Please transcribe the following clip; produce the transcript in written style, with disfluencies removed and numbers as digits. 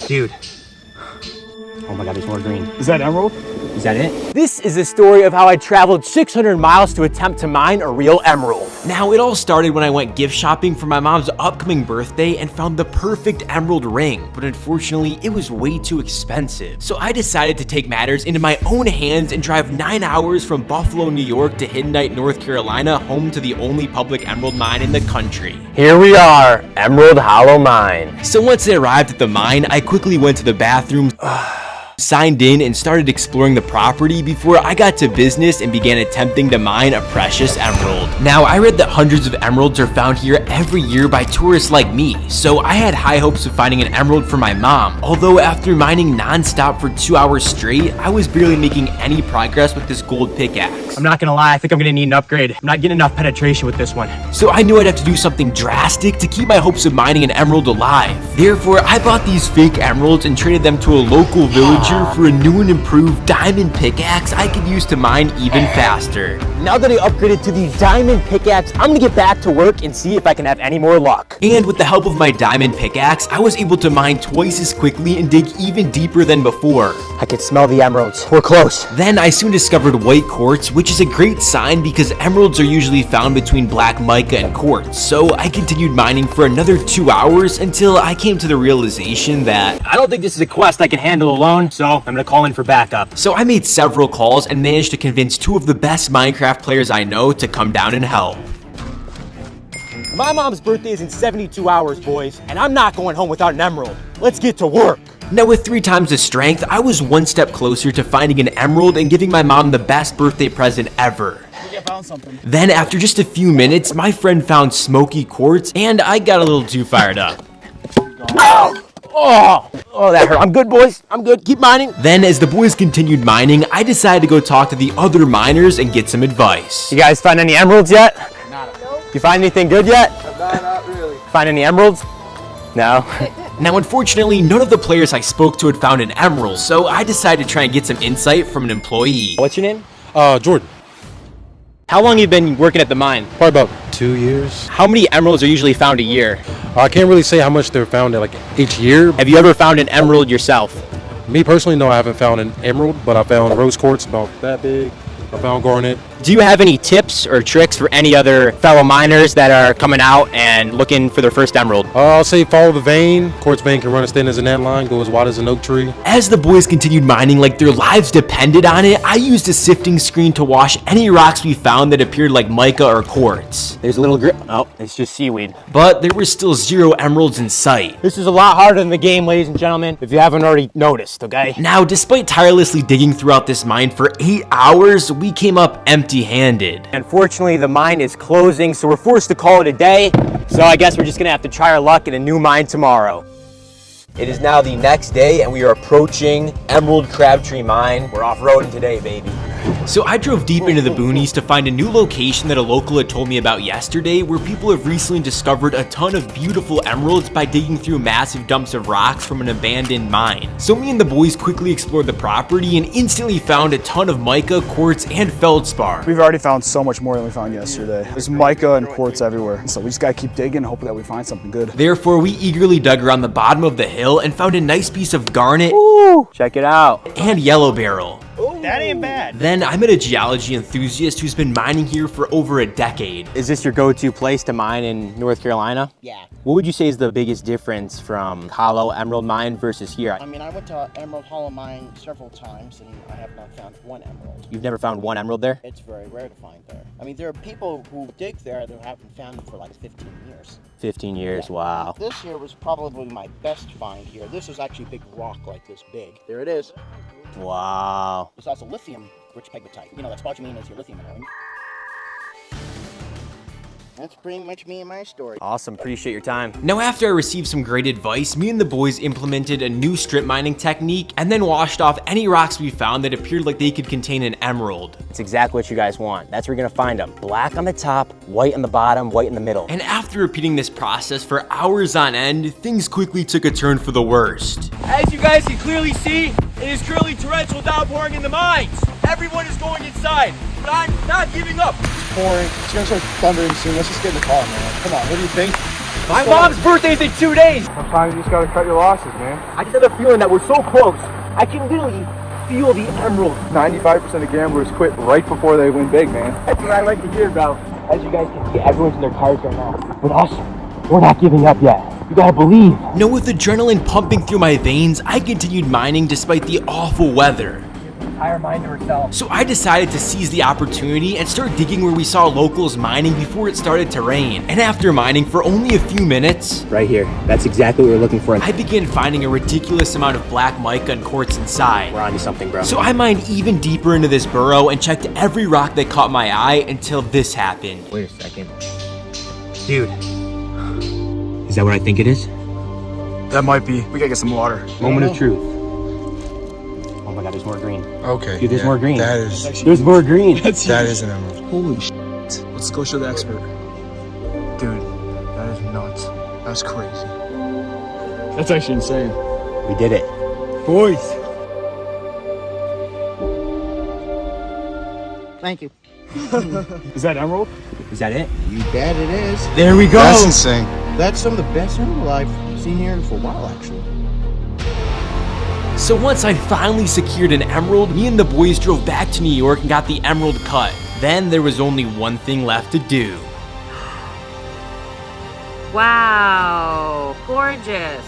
Dude. Oh my God, there's more green. Is that emerald? Is that it? This is the story of how I traveled 600 miles to attempt to mine a real emerald. Now, it all started when I went gift shopping for my mom's upcoming birthday and found the perfect emerald ring, but unfortunately, it was way too expensive. So I decided to take matters into my own hands and drive 9 hours from Buffalo, New York to Hiddenite, North Carolina, home to the only public emerald mine in the country. Here we are, Emerald Hollow Mine. So once I arrived at the mine, I quickly went to the bathroom, signed in, and started exploring the property before I got to business and began attempting to mine a precious emerald. Now, I read that hundreds of emeralds are found here every year by tourists like me, so I had high hopes of finding an emerald for my mom. Although after mining non-stop for 2 hours straight, I was barely making any progress with this gold pickaxe. I'm not gonna lie, I think I'm gonna need an upgrade. I'm not getting enough penetration with this one. So I knew I'd have to do something drastic to keep my hopes of mining an emerald alive. Therefore, I bought these fake emeralds and traded them to a local villager for a new and improved diamond pickaxe I could use to mine even faster. Now that I upgraded to the diamond pickaxe, I'm gonna get back to work and see if I can have any more luck. And with the help of my diamond pickaxe, I was able to mine twice as quickly and dig even deeper than before. I could smell the emeralds. We're close. Then I soon discovered white quartz, which is a great sign because emeralds are usually found between black mica and quartz. So I continued mining for another 2 hours until I came to the realization that I don't think this is a quest I can handle alone, so I'm gonna call in for backup. So I made several calls and managed to convince 2 of the best Minecraft players I know to come down and help. My mom's birthday is in 72 hours, boys, and I'm not going home without an emerald. Let's get to work. Now, with 3 times the strength, I was one step closer to finding an emerald and giving my mom the best birthday present ever. I found something. Then, after just a few minutes, my friend found smoky quartz, and I got a little too fired up. Oh, that hurt. I'm good, boys. I'm good. Keep mining. Then, as the boys continued mining, I decided to go talk to the other miners and get some advice. You guys find any emeralds yet? Nada. You find anything good yet? Not really. Find any emeralds? No. Now, unfortunately, none of the players I spoke to had found an emerald, so I decided to try and get some insight from an employee. What's your name? Jordan. How long have you been working at the mine? Probably about 2 years. How many emeralds are usually found a year? I can't really say how much they're found at, like, each year. Have you ever found an emerald yourself? Me personally, no, I haven't found an emerald, but I found rose quartz about that big. I found garnet. Do you have any tips or tricks for any other fellow miners that are coming out and looking for their first emerald? I'll say follow the vein. Quartz vein can run as thin as a net line, go as wide as an oak tree. As the boys continued mining like their lives depended on it, I used a sifting screen to wash any rocks we found that appeared like mica or quartz. There's a little grip. Oh, it's just seaweed. But there were still 0 emeralds in sight. This is a lot harder than the game, ladies and gentlemen, if you haven't already noticed, okay? Now, despite tirelessly digging throughout this mine for 8 hours, we came up empty-handed. Unfortunately, the mine is closing, so we're forced to call it a day. So I guess we're just gonna have to try our luck at a new mine tomorrow. It is now the next day, and we are approaching Emerald Crabtree Mine. We're off-roading today, baby. So I drove deep into the boonies to find a new location that a local had told me about yesterday, where people have recently discovered a ton of beautiful emeralds by digging through massive dumps of rocks from an abandoned mine. So me and the boys quickly explored the property and instantly found a ton of mica, quartz, and feldspar. We've already found so much more than we found yesterday. There's mica and quartz everywhere. So we just gotta keep digging and hope that we find something good. Therefore, we eagerly dug around the bottom of the hill and found a nice piece of garnet. Ooh, check it out. And yellow beryl. That ain't bad. Then I met a geology enthusiast who's been mining here for over a decade. Is this your go-to place to mine in North Carolina? Yeah. What would you say is the biggest difference from Hollow Emerald Mine versus here? I mean, I went to Emerald Hollow Mine several times and I have not found one emerald. You've never found one emerald there? It's very rare to find there. I mean, there are people who dig there that haven't found them for like 15 years. 15 years, Yeah. wow. This here was probably my best find here. This is actually a big rock like this big. There it is. Wow. It's also lithium-rich pegmatite. You know, that spodumene is your lithium mineral. That's pretty much me and my story. Awesome, appreciate your time. Now, after I received some great advice, me and the boys implemented a new strip mining technique and then washed off any rocks we found that appeared like they could contain an emerald. It's exactly what you guys want. That's where you're gonna find them. Black on the top, white on the bottom, white in the middle. And after repeating this process for hours on end, things quickly took a turn for the worst. As you guys can clearly see, it is currently torrential downpouring in the mines. Everyone is going inside, but I'm not giving up. Pouring. It's gonna start thundering soon. Let's just get in the car, man. Come on, what do you think? My mom's birthday is in 2 days. Sometimes you just gotta cut your losses, man. I just have a feeling that we're so close. I can literally feel the emerald. 95% of gamblers quit right before they win big, man. That's what I like to hear, bro. As you guys can see, everyone's in their cars right now. With us, we're not giving up yet. You gotta believe. Now, with adrenaline pumping through my veins, I continued mining despite the awful weather. Entire mind to herself. So I decided to seize the opportunity and start digging where we saw locals mining before it started to rain. And after mining for only a few minutes, Right here. That's exactly what we're looking for. I began finding a ridiculous amount of black mica and quartz inside. We're onto something, bro. So I mined even deeper into this burrow and checked every rock that caught my eye until this happened. Wait a second. Dude. Is that what I think it is? That might be. We gotta get some water. Moment of truth. Oh my god, there's more green. Okay. Dude, there's more green. That is There's more green. that is an emerald. Holy shit. Let's go show the expert. Dude, that is nuts. That's crazy. That's actually insane. We did it. Boys. Thank you. Is that emerald? Is that it? You bet it is. There we go. That's insane. That's some of the best emerald I've seen here for a while, actually. So once I'd finally secured an emerald, me and the boys drove back to New York and got the emerald cut. Then there was only one thing left to do. Wow, gorgeous.